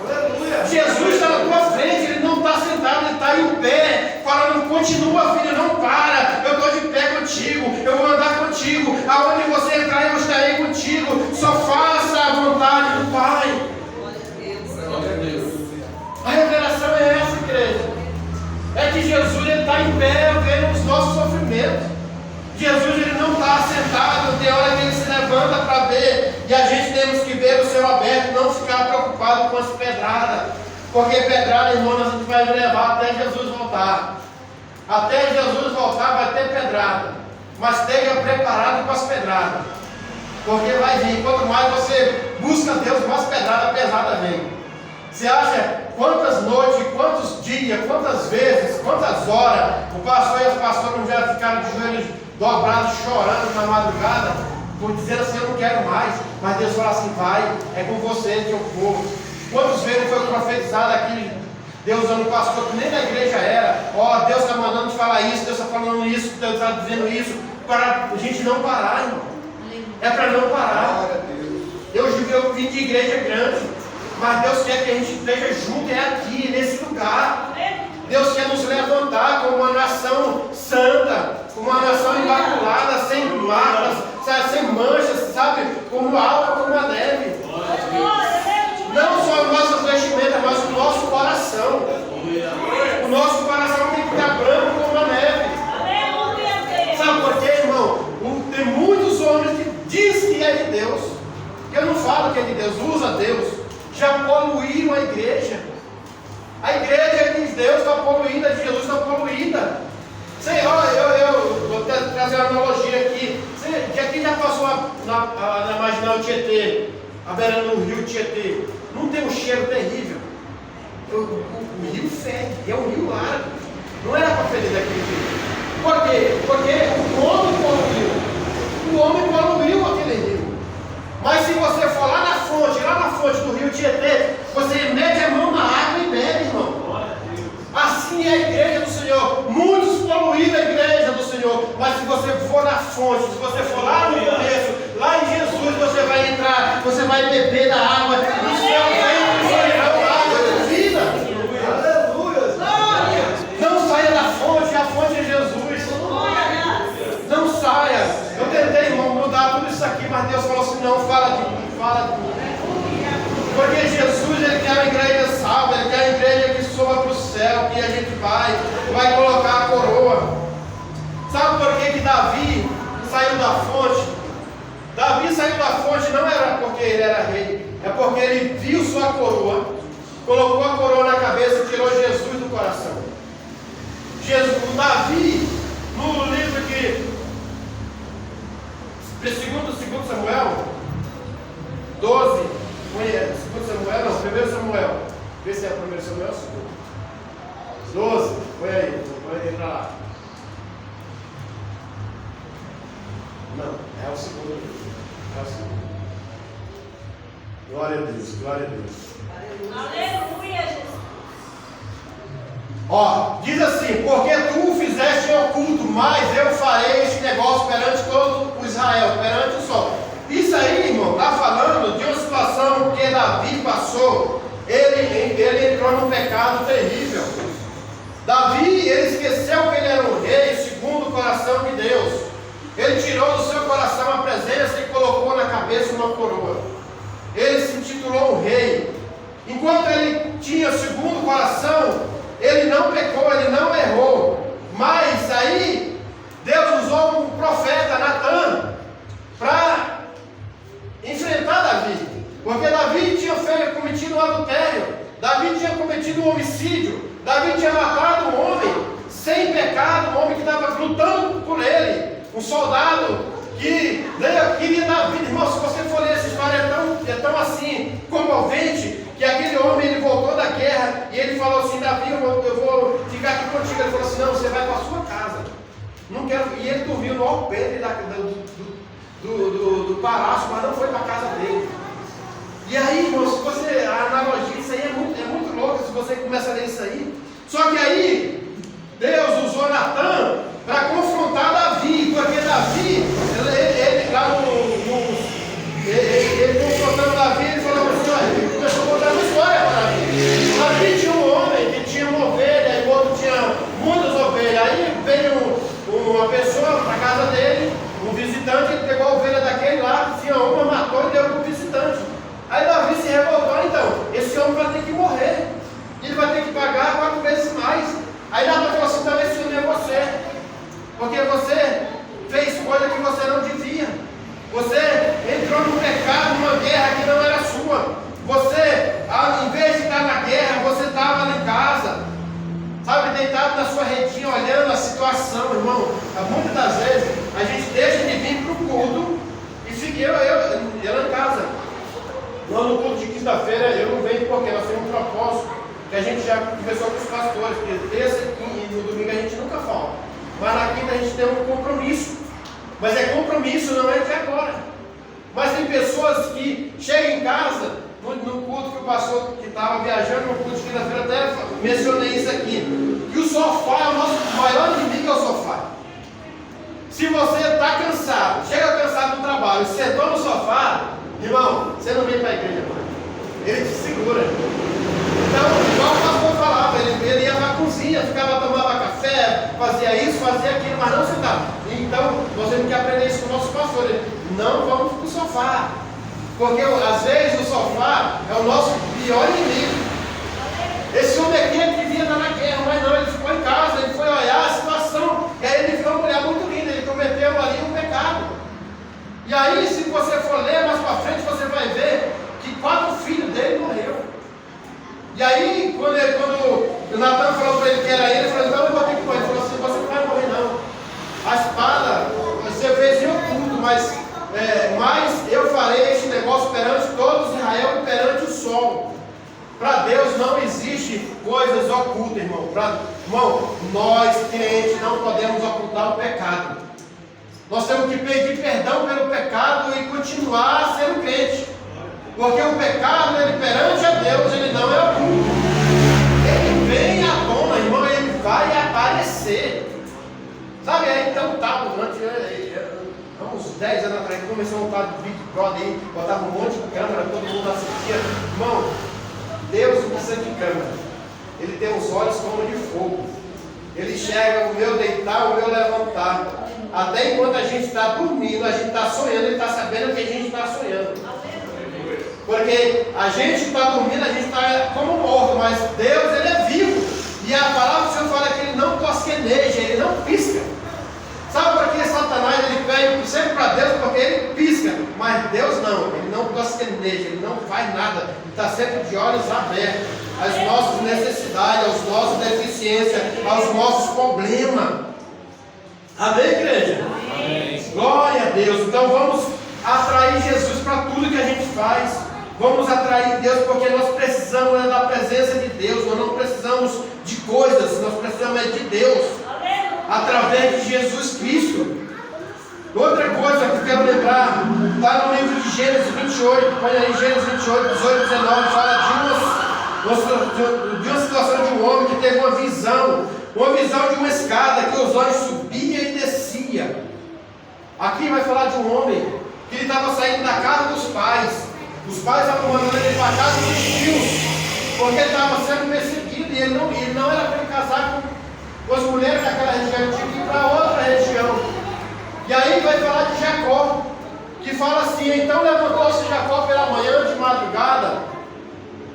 Aleluia. Jesus está na tua frente, ele não está sentado, ele está em pé, falando: continua, filho, não para, eu estou de pé contigo, eu vou andar contigo, aonde você entrar eu estarei contigo, só faça a vontade do Pai. sentado, tem hora que ele se levanta para ver, e a gente temos que ver o céu aberto, não ficar preocupado com as pedradas, porque pedrada, irmão, a gente vai levar até Jesus voltar. Até Jesus voltar vai ter pedrada, mas esteja preparado com as pedradas, porque vai vir. Quanto mais você busca Deus, mais pedrada pesada vem. Você acha quantas noites, quantos dias, quantas vezes, quantas horas o pastor e as pastoras não já ficaram de joelhos dobrados, chorando na madrugada, por dizer assim, eu não quero mais, mas Deus fala assim, vai, é com você que eu vou. Quantas vezes foi profetizado aqui, Deus usando o pastor, que nem da igreja era, ó, Deus está mandando te falar isso, Deus está falando isso, Deus está dizendo isso, para a gente não parar, irmão. É para não parar. Eu vim de igreja grande, mas Deus quer que a gente esteja junto, é aqui, nesse lugar. Deus quer nos levantar como uma nação santa, como uma nação imaculada, sem marcas, sem manchas, sabe? Como alta como a neve. Não só as nossas vestimentas, mas o nosso coração. O nosso coração tem que estar branco como a neve. Sabe por quê, irmão? Tem muitos homens que dizem que é de Deus. Eu não falo que é de Deus, usa Deus. Já poluíram a igreja. A igreja de Deus está poluída, de Jesus está poluída. Senhor, eu vou trazer uma analogia aqui. Que aqui já passou na marginal Tietê, a beira do rio Tietê. Não tem um cheiro terrível. O rio fede, é um rio largo. Não era para feder daquele jeito. Por quê? Porque o homem poluiu. O homem poluiu aquele rio. Mas se você for lá na fonte do rio Tietê, você mete a mão na água e bebe, irmão. Assim é a igreja do Senhor. Muitos poluíram a igreja do Senhor. Mas se você for na fonte, se você for lá no começo, lá em Jesus, você vai entrar, você vai beber da água do céu, água de vida. Aleluia. Não saia da fonte, a fonte é Jesus. Não saia. Eu tentei, irmão, mudar tudo isso aqui, mas Deus falou assim, não, fala de mim, fala de mim. Porque Jesus, Ele quer a igreja salva, Ele quer a igreja que suba para o céu, que a gente vai colocar a coroa. Sabe por que Davi saiu da fonte? Davi saiu da fonte não era porque ele era rei, é porque ele viu sua coroa, colocou a coroa na cabeça e tirou Jesus do coração. Davi, no livro de 2 Samuel 12, 2 Samuel, não, 1 Samuel, vê se é 1 Samuel ou 2. 12, foi aí, vou entrar lá. Não, é o segundo. É o segundo. Glória a Deus, glória a Deus. Aleluia, Jesus. Ó, diz assim, porque tu o fizeste em oculto, mas eu farei este negócio perante todo o Israel, perante o sol. Isso aí, irmão, está falando de uma situação que Davi passou. Ele entrou num pecado terrível. Davi, ele esqueceu que ele era um rei segundo o coração de Deus. Ele tirou do seu coração a presença e colocou na cabeça uma coroa. Ele se intitulou um rei. Enquanto ele tinha segundo o coração, ele não pecou, ele não errou. Mas aí, Deus usou um profeta, Natan, para enfrentar Davi. Porque Davi tinha cometido um adultério. Davi tinha cometido um homicídio. Davi tinha matado um homem sem pecado, um homem que estava lutando por ele. Um soldado que queria dar vida. Irmão, se você for ler essa história, é tão assim, comovente, que aquele homem, ele voltou da guerra e ele falou assim, Davi, eu vou ficar aqui contigo. Ele falou assim, não, você vai para a sua casa. Não quero. E ele dormiu no alpendre do palácio, mas não foi para a casa dele. E aí, irmão, se você, a analogia, isso aí é muito louco, se você começa a ler isso aí. Só que aí, Deus usou Natan para confrontar Davi, porque Davi, ele confrontando Davi, ele falou assim, olha, ele começou a contar uma história para Davi. Davi tinha um homem que tinha uma ovelha e o outro tinha muitas ovelhas. Aí veio uma pessoa para a casa dele, um visitante, ele pegou a ovelha daquele lá, que tinha uma, matou e deu para o visitante. Aí Davi se revoltou, então, esse homem vai ter que morrer. Ele vai ter que pagar 4 vezes mais. Muitas das vezes a gente deixa de vir para o culto e fica eu em casa. No culto de quinta-feira eu não venho porque nós temos um propósito que a gente já conversou com os pastores, que terça e no domingo a gente nunca falta. Mas na quinta a gente tem um compromisso. Mas é compromisso, não é de agora. Mas tem pessoas que chegam em casa, no culto que o pastor que estava viajando, no culto de quinta-feira, até mencionei isso aqui, que o sofá é o nosso maior inimigo, é o sofá. Se você está cansado, chega cansado do trabalho, sentou no sofá, irmão, você não vem para a igreja, mano. Ele te segura. Então, igual o pastor falava, ele ia para a cozinha, tomava café, fazia isso, fazia aquilo, mas não sentava. Então, nós temos que aprender isso com o nosso pastor. Não vamos para o sofá. Porque às vezes o sofá é o nosso pior inimigo. Esse homem aqui ele devia estar na guerra, mas não, ele ficou em casa, ele foi olhar a situação, e aí ele viu uma mulher muito linda, ele cometeu ali um pecado. E aí, se você for ler mais para frente, você vai ver que 4 filhos dele morreram. E aí, quando o Natan falou para ele que era ele falou, não, eu vou ter que morrer. Ele falou assim, você não vai morrer não. A espada, você fez em oculto, mas eu farei este negócio perante todo Israel e perante o sol. Para Deus não existe coisas ocultas, irmão. Irmão, nós crentes não podemos ocultar o pecado. Nós temos que pedir perdão pelo pecado e continuar sendo crente. Porque o pecado, ele perante a Deus, ele não é oculto. Ele vem à tona, irmão, ele vai aparecer. Sabe, aí então estava uns 10 anos atrás, começou a montar Big Brother aí, botava um monte de câmera, todo mundo assistia. Irmão, Deus não precisa de câmera. Ele tem os olhos como de fogo. Ele enxerga o meu deitar, o meu levantar. Até enquanto a gente está dormindo, a gente está sonhando, ele está sabendo que a gente está sonhando. Porque a gente está dormindo, a gente está como morto, mas Deus, ele é vivo. E a palavra do Senhor fala que ele não tosqueneja, ele não pisca. Sabe por que Satanás ele pede sempre para Deus? Porque ele pisca. Mas Deus não, ele não tosqueneja, ele não faz nada. Ele está sempre de olhos abertos às nossas necessidades, às nossas deficiências, aos nossos problemas. Amém, igreja? Amém. Glória a Deus. Então vamos atrair Jesus para tudo que a gente faz. Vamos atrair Deus porque nós precisamos da presença de Deus. Nós não precisamos de coisas, nós precisamos de Deus. Através de Jesus Cristo. Outra coisa que eu quero lembrar, está no livro de Gênesis 28, põe aí Gênesis 28, 18, 19, fala de uma situação de um homem que teve uma visão de uma escada que os olhos subia e descia. Aqui vai falar de um homem que ele estava saindo da casa dos pais. Os pais estavam mandando ele para a casa dos tios, porque ele estava sendo perseguido e ele não era para ele casar com as mulheres daquela região, ele tinha que ir para outra região. E aí vai falar de Jacó, que fala assim: então levantou-se Jacó pela manhã de madrugada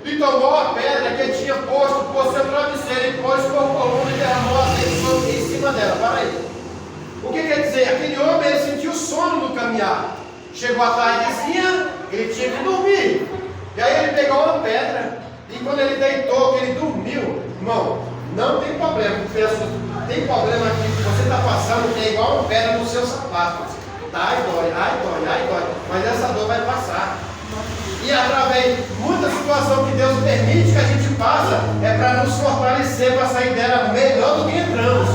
e tomou a pedra que tinha posto por seu travesseiro e pôs por coluna e derramou azeite em cima dela. Para aí. O que quer dizer? Aquele homem ele sentiu sono no caminhar. Chegou à tardezinha, ele tinha que dormir. E aí ele pegou uma pedra e quando ele deitou, que ele dormiu, irmão, não tem problema. Tem problema aqui que você está passando, que é igual uma pedra no seu sapato. Ai dói. Mas essa dor vai passar. E através de muita situação que Deus permite que a gente passa, é para nos fortalecer, para sair dela melhor do que entramos.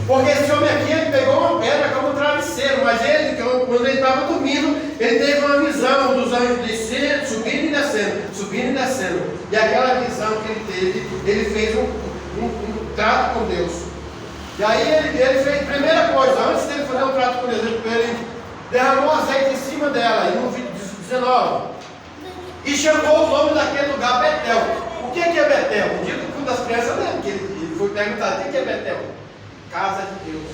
Porque esse homem aqui, ele pegou uma pedra como travesseiro, mas ele, quando ele estava dormindo, ele teve uma visão dos anjos descendo, subindo e descendo. E aquela visão que ele teve, ele fez um trato com Deus. E aí ele fez, primeira coisa, antes dele fazer um trato com Deus, ele derramou azeite em cima dela, e no vídeo 19, e chamou o nome daquele lugar Betel. O que é Betel? Um dia que um das crianças lembra, que ele foi perguntado: o que é Betel? Casa de Deus.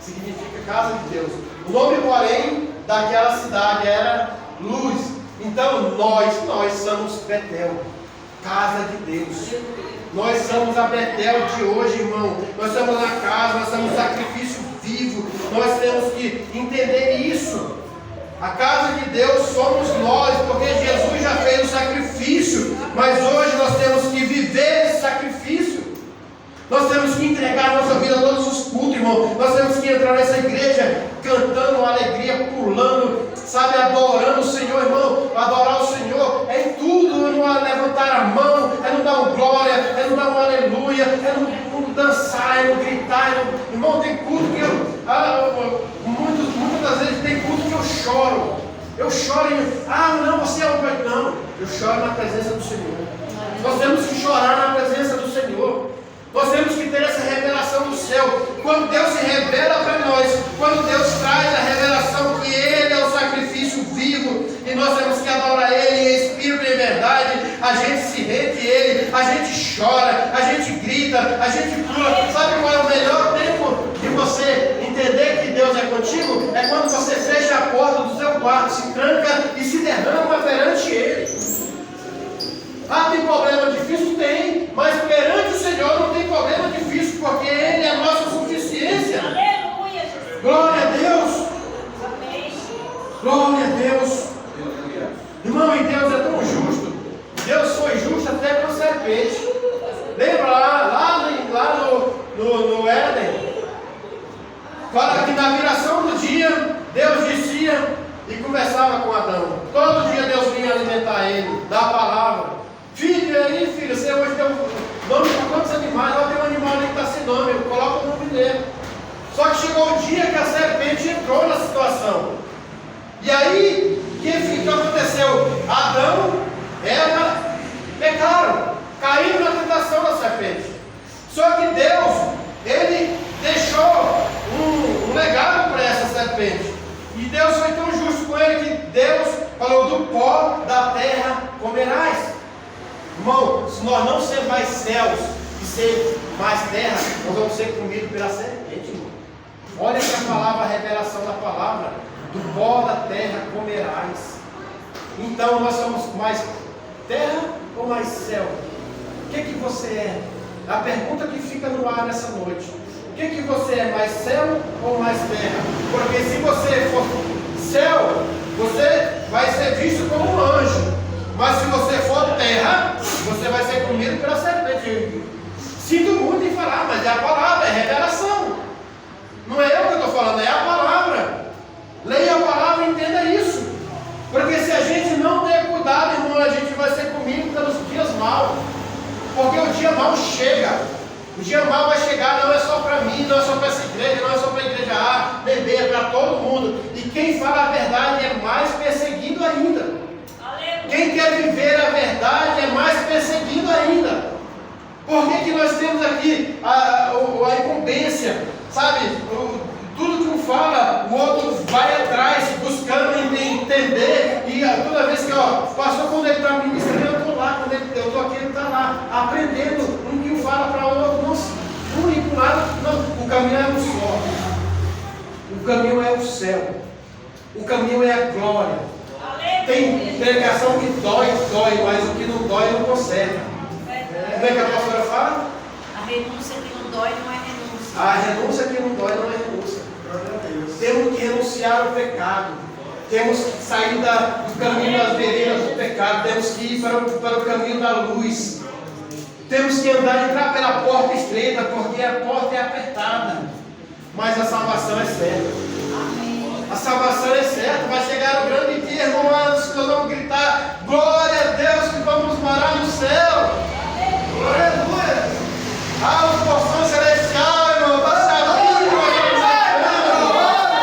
Significa casa de Deus. O nome, porém, daquela cidade era Luz. Então nós somos Betel, casa de Deus. Nós somos a Betel de hoje, irmão. Nós somos a casa, nós somos sacrifício vivo. Nós temos que entender isso. A casa de Deus somos nós, porque Jesus já fez o sacrifício, mas hoje nós temos que viver esse sacrifício. Nós temos que entregar a nossa vida a todos os cultos, irmão. Nós temos que entrar nessa igreja cantando alegria, pulando, sabe, adorando o Senhor, irmão. Adorar o Senhor é em tudo, não é levantar a mão, é não dar um glória, é não dar um aleluia, é não dançar, é não gritar. Irmão, tem culto que muitas das vezes tem culto que eu choro. Eu choro e não, você é um pai. Não, eu choro na presença do Senhor. Nós temos que chorar na presença do Senhor. Nós temos que ter essa revelação do céu. Quando Deus se revela para nós, quando Deus traz a revelação que Ele é o sacrifício vivo, e nós temos que adorar Ele em espírito e em verdade, a gente se rende a Ele, a gente chora, a gente grita, a gente pula. Sabe qual é o melhor tempo de você entender que Deus é contigo? É quando você fecha a porta do seu quarto, se tranca e se derrama perante Ele. Tem problema difícil? Tem, mas perante o Senhor não tem problema difícil, porque Ele é a nossa suficiência. Aleluia, Jesus. Glória a Deus. Amém. Glória a Deus. Irmão, e Deus é tão justo. Deus foi justo até com a serpente. Lembra lá no Éden? Fala que na viração do dia, Deus descia e conversava com Adão. Todo dia Deus vinha alimentar ele, dar a palavra. Filho, aí filho, você hoje deu nome para quantos animais? Olha, tem um animal ali que está sem nome, coloca o nome dele. Só que chegou o dia que a serpente entrou na situação. E aí, o que aconteceu? Adão, Eva, pecaram, caíram na tentação da serpente. Só que Deus, Ele deixou um legado para essa serpente. E Deus foi tão justo com ele que Deus falou: do pó da terra comerás. Irmão, se nós não sermos mais céus e ser mais terra, nós vamos ser comidos pela serpente, irmão. Olha que a palavra, a revelação da palavra: do pó da terra comerás. Então nós somos mais terra ou mais céu? O que você é? A pergunta que fica no ar nessa noite: o que você é, mais céu ou mais terra? Porque se você for céu, você vai ser visto como um anjo. Mas se você for terra, você vai ser comido pela serpente. Sinto muito em falar, mas é a palavra, é a revelação. Não é eu que estou falando, é a palavra. Leia a palavra e entenda isso. Porque se a gente não ter cuidado, irmão, a gente vai ser comido pelos dias maus. Porque o dia mau chega. O dia mau vai chegar, não é só para mim, não é só para essa igreja, não é só para a igreja A, B, B, é para todo mundo. E quem fala a verdade é mais perseguido ainda. Quem quer viver a verdade é mais perseguido ainda. Por que nós temos aqui a incumbência? Sabe? Tudo que um fala, o outro vai atrás, buscando entender. E toda vez que, o pastor, quando ele está ministrando, eu estou lá. Quando eu estou aqui, ele está lá, aprendendo. Um que fala para o outro, não ir para um lado, não. O caminho é um só. O caminho é o céu. O caminho é a glória. Tem pregação que dói, mas o que não dói não conserta. Como é que a pastora fala? A renúncia que não dói não é renúncia. A renúncia que não dói não é renúncia. Temos que renunciar ao pecado. Temos que sair do caminho das veredas do pecado. Temos que ir para o caminho da luz. Temos que entrar pela porta estreita, porque a porta é apertada. Mas a salvação é certa. A salvação é certa, vai chegar o grande dia, irmãos, que nós vamos gritar: glória a Deus, que vamos morar no céu. Aleluia! Os portões celestiais, irmão, está se abrindo.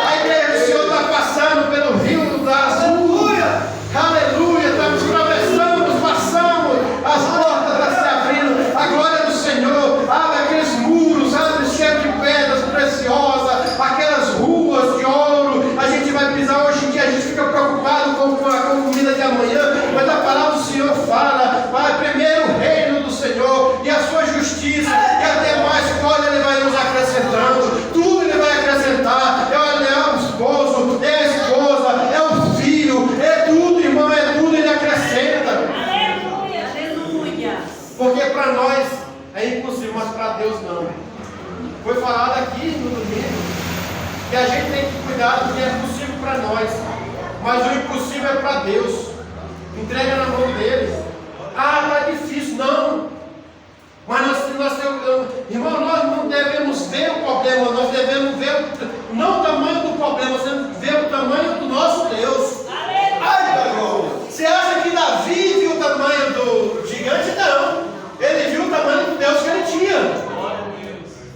A igreja do Senhor está passando pelo rio da azul. Aleluia! Estamos atravessando, passamos, as portas estão se abrindo. A glória do Senhor abre aqueles muros, abre cheios de pedras preciosas, aquelas ruas de ouro. A gente vai pisar hoje em dia, a gente fica preocupado com a comida de amanhã, mas a palavra do Senhor fala: vai primeiro o reino do Senhor e a sua justiça, e até mais coisa Ele vai nos acrescentando. Tudo Ele vai acrescentar. É o esposo, é a esposa, é o filho, é tudo, irmão, é tudo, Ele acrescenta. Aleluia, aleluia. Porque para nós é impossível, mas para Deus não. Foi falado aqui no domingo que a gente tem que cuidar do que é possível para nós, mas o impossível é para Deus. Entrega na mão dele. Tá difícil. Não. Mas irmão, nós não devemos ver o problema, nós devemos ver não o tamanho do problema, nós devemos ver o tamanho do nosso Deus. Ai, glória! Você acha que Davi viu o tamanho do gigante? Não. Ele viu o tamanho do Deus que ele tinha.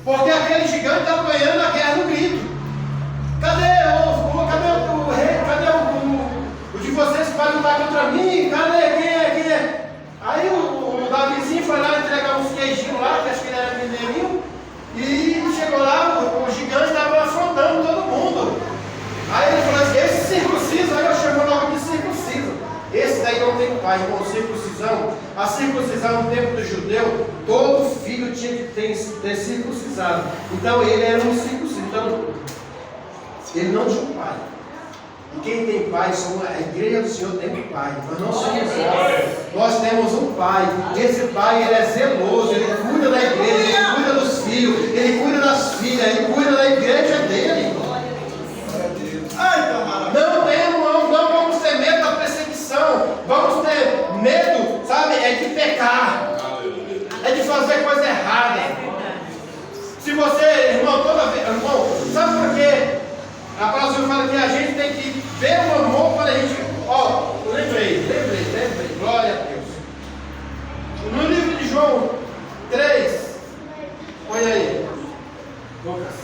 Porque aquele gigante estava ganhando a guerra no grito. Cadê o rei? Cadê o de vocês que vai lutar contra mim? Cadê? Quem é? Aí o Davizinho foi lá entregar uns queijinhos lá, que acho que ele era mineirinho, e chegou lá, o gigante estava afrontando todo mundo. Aí ele falou assim, esse circunciso, aí eu chamo logo de circunciso. Esse daí não tem pai, irmão, circuncisão. A circuncisão no tempo do judeu, todo filho tinha que ter circuncisado. Então ele era um circunciso. Então, ele não tinha um pai. E quem tem pai, a igreja do Senhor tem um pai. Nós não somos órfãos. Nós temos um pai. Esse pai, ele é zeloso, ele cuida da igreja, ele cuida dos filhos, ele cuida das filhas, ele cuida da igreja dele. Não vamos ter medo da perseguição, vamos ter medo, sabe, é de pecar, é de fazer coisa errada. Se você, irmão, toda vez, irmão, sabe por quê? A palavra fala que a gente tem que ver o amor quando a gente, lembrei, glória a Deus. No livro de João 3, põe aí, Lucas,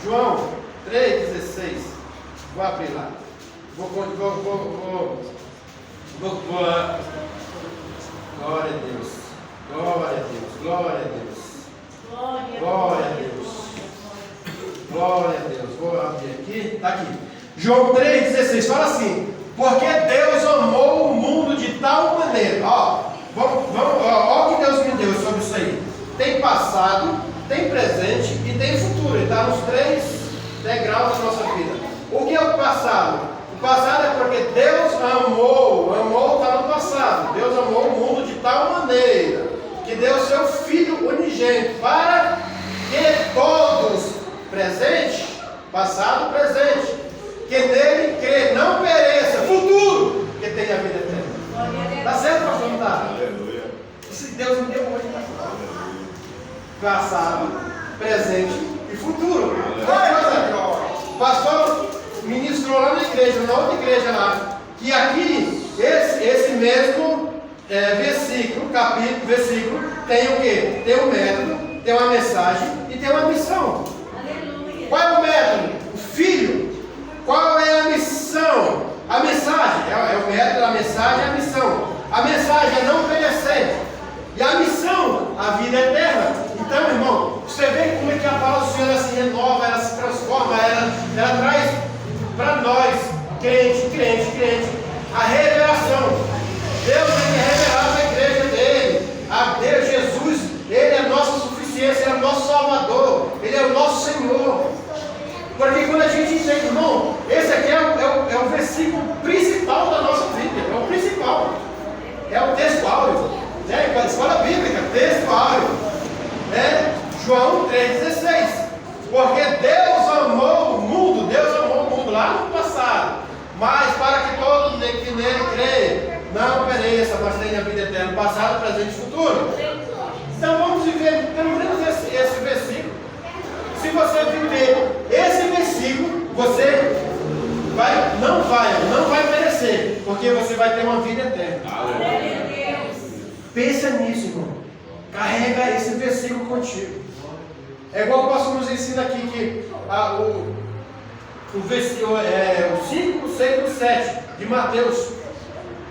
João 3,16. Vou abrir lá. Glória a Deus. Glória a Deus. Glória a Deus. Glória a Deus. Glória a Deus. Vou abrir aqui. Está aqui. João 3,16. Fala assim. Porque Deus amou o mundo de tal maneira. Ó o que Deus me deu sobre isso aí. Tem passado, tem presente e tem futuro. Ele está nos 3 degraus da nossa vida. O que é o passado? O passado é porque Deus amou está no passado. Deus amou o mundo de tal maneira que deu seu Filho unigênito para que todos, presente, passado, presente, que nele crê, não pereça, futuro, que tenha vida eterna. Está certo, pastor? Não está? Isso Deus me deu hoje. Passado, presente e futuro. O pastor ministrou lá na igreja, na outra igreja lá, que aqui, esse mesmo versículo, tem o quê? Tem um método, tem uma mensagem e tem uma missão. Aleluia. Qual é o método? O filho. Qual é a missão? A mensagem, é o método, a mensagem é a missão. A mensagem é não perecer. E a missão, a vida eterna. Então, irmão, você vê como é que a palavra do Senhor ela se renova, ela se transforma, ela traz para nós, crente, a revelação. Deus tem que revelar a igreja dele. A Deus, Jesus, ele é a nossa suficiência, ele é o nosso Salvador, ele é o nosso Senhor. Porque quando a gente entende, irmão, esse aqui é o versículo principal da nossa vida, é o principal, é o texto áureo, né? A escola bíblica, texto áureo, né? João 3,16. Porque Deus amou o mundo lá no passado, mas para que todo que nele crê não pereça, mas tenha vida eterna, passado, presente e futuro. Então vamos viver pelo menos esse versículo. Se você viver esse versículo, você não vai perecer, porque você vai ter uma vida eterna. Pensa nisso, irmão. Carrega esse versículo contigo. É igual o pastor nos ensina aqui que o versículo o 5, 6 e 7 de Mateus,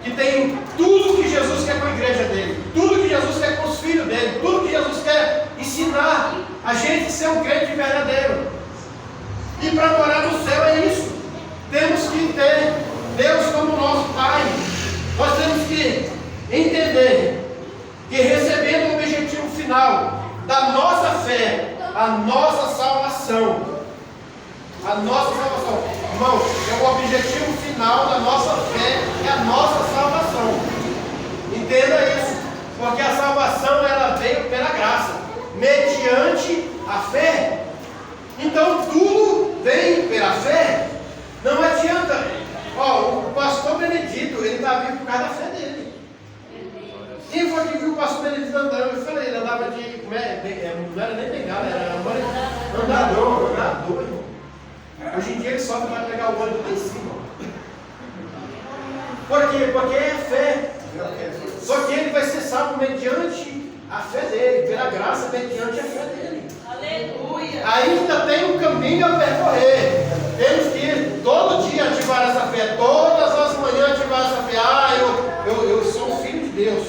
que tem tudo que Jesus quer com a igreja dele, tudo que Jesus quer com os filhos dele, tudo que Jesus quer ensinar a gente a ser um crente verdadeiro. E para morar no céu é isso. Temos que ter Deus como nosso Pai. Nós temos que entender que recebendo o objetivo final da nossa fé, a nossa salvação. Irmãos, o objetivo final da nossa fé é a nossa salvação. Entenda isso, porque a salvação ela veio pela graça, mediante a fé. Então tudo vem pela fé. Não adianta. O pastor Benedito, ele está vivo por causa da fé dele. Quem foi que viu o pastor Benedito andando? Eu falei, ele andava andava de. Não era nem bengala, era andador, irmão. Hoje em dia ele sobe para pegar o ônibus lá em cima. Por quê? Porque é fé. Só que ele vai ser salvo mediante a fé dele, pela graça mediante a fé dele. Aleluia. Ainda tem um caminho a percorrer. Temos que todo dia ativar essa fé, todas as manhãs ativar essa fé. Eu sou um filho de Deus.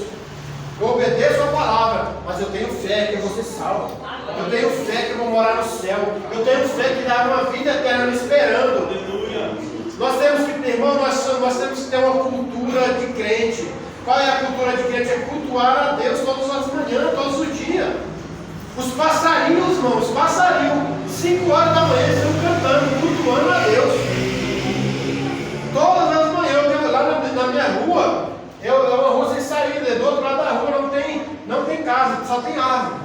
Eu obedeço a palavra, mas eu tenho fé que eu vou ser salvo. Eu tenho fé que eu vou morar no céu. Eu tenho fé que dá uma vida eterna me esperando. Aleluia. Nós temos que, irmão, nós temos que ter uma cultura de crente. Qual é a cultura de crente? É cultuar a Deus todas as manhãs, todos os dias. Os passarinhos, irmão, 5 horas da manhã, estão cantando, cultuando a Deus. Todas as manhãs, eu tenho lá na minha rua, é uma rua sem saída, do outro lado da rua não tem casa, só tem árvore.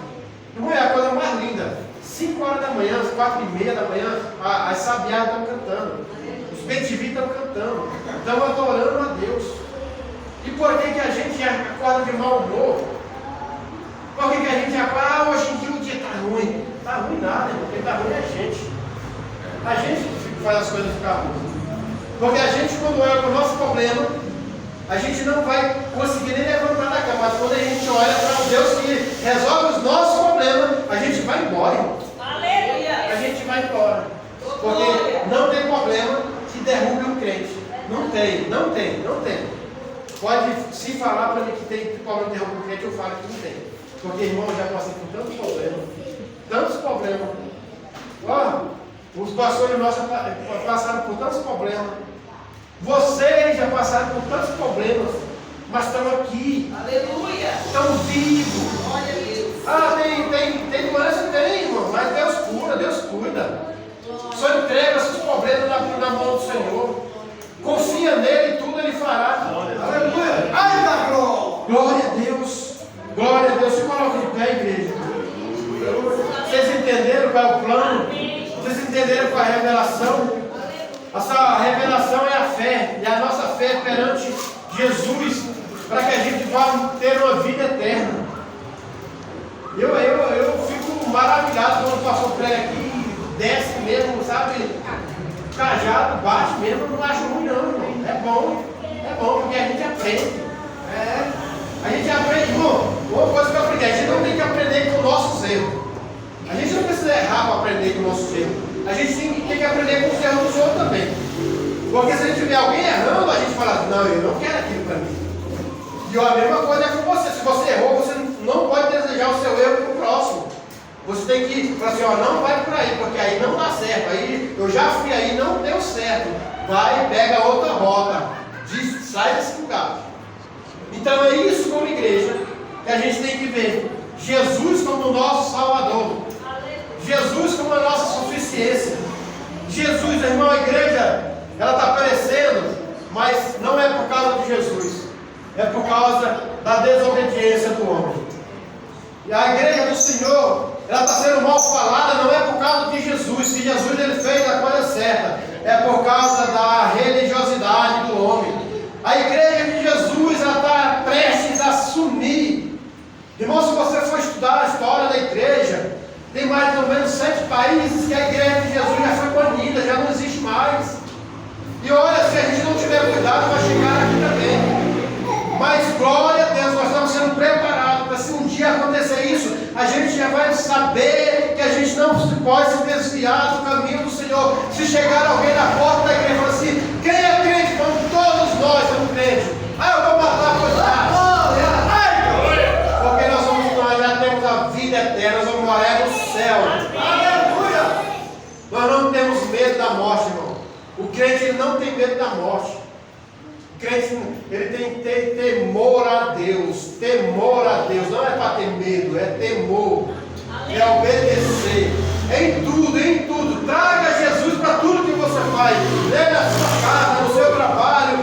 Não é a coisa mais linda. 5 horas da manhã, às 4h30 da manhã, as sabiás estão cantando, os betivis estão cantando, estão adorando a Deus. E por que a gente acorda de mau humor? Por que a gente acorda, hoje em dia o dia está ruim? Está ruim nada, irmão, quem está ruim é a gente. A gente que faz as coisas ficar ruins. Porque a gente, quando olha para o nosso problema, a gente não vai conseguir nem levantar da cama. Mas quando a gente olha para o Deus que resolve os nossos problemas, a gente vai embora, irmão. Aleluia. A gente vai embora. Porque não tem problema que derrube um crente. Não tem. Pode se falar para mim que tem problema de derrubar um crente, eu falo que não tem. Porque, irmão, eu já passei por tantos problemas. Os pastores nossos passaram por tantos problemas. Vocês já passaram por tantos problemas, mas estão aqui. Aleluia. Estão vivos. Glória a Deus. Tem doença? Tem, irmão, mas Deus cura, Deus cuida. Só entrega seus problemas na mão do Senhor. Confia nele e tudo ele fará. Aleluia. Ai, da glória a Deus. Glória a Deus. Se coloca de pé, igreja. Vocês entenderam qual é o plano? Vocês entenderam qual é a revelação? Essa revelação é a fé. E a nossa fé perante Jesus, para que a gente possa ter uma vida eterna. Eu fico maravilhado quando o pastor prega aqui, desce mesmo, sabe? Cajado, baixo mesmo, eu não acho ruim não, irmão. É bom, porque a gente aprende. A gente aprende, irmão, uma coisa que eu aprendi, a gente não tem que aprender com nossos erros. A gente não precisa errar para aprender com nossos erros. A gente tem que aprender com os erros dos outros também. Porque se a gente vê alguém errando, a gente fala, não, eu não quero aquilo para mim. E a mesma coisa é com você. Se você errou, você não pode desejar o seu erro para o próximo. Você tem que falar assim, não vai por aí, porque aí não dá certo. Aí eu já fui aí, não deu certo. Vai e pega outra rota. Sai desse lugar. Então é isso como igreja que a gente tem que ver. Jesus como o nosso Salvador. Jesus como a nossa suficiência. Jesus, irmão, a igreja, ela está perecendo, mas não é por causa de Jesus. É por causa da desobediência do homem. E a igreja do Senhor, ela está sendo mal falada, não é por causa de Jesus, que Jesus ele fez a coisa certa, é por causa da religiosidade do homem. A igreja de Jesus, ela está prestes a sumir. Irmão, se você for estudar a história da igreja, tem mais ou menos 7 países que a igreja de Jesus já foi banida, já não existe mais. E olha, se a gente não tiver cuidado, vai chegar aqui também. Mas glória a Deus, nós estamos sendo preparados para se um dia acontecer isso, a gente já vai saber que a gente não pode se desviar do caminho do Senhor. Se chegar alguém na porta da igreja e falar assim, quem é crente? Vamos, todos nós somos crentes. Eu vou matar a coisa. Porque nós já temos a vida eterna, nós vamos morar no céu. Aleluia! Nós não temos medo da morte, irmão. O crente ele não tem medo da morte. O crente ele tem que ter temor a Deus. Temor a Deus. Não é para ter medo, é temor. É obedecer. Em tudo. Traga Jesus para tudo que você faz. Na sua casa, no seu trabalho,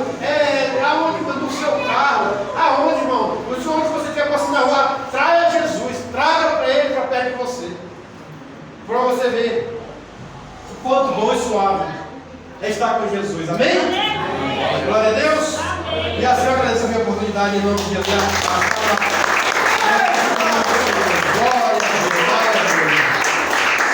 aonde no seu carro. Aonde, irmão? Onde você estiver passando na rua, traga Jesus. Traga para ele para perto de você. Para você ver o quanto bom e suave é estar com Jesus. Amém? Glória a Deus. E assim eu agradeço a minha oportunidade em nome de Jesus.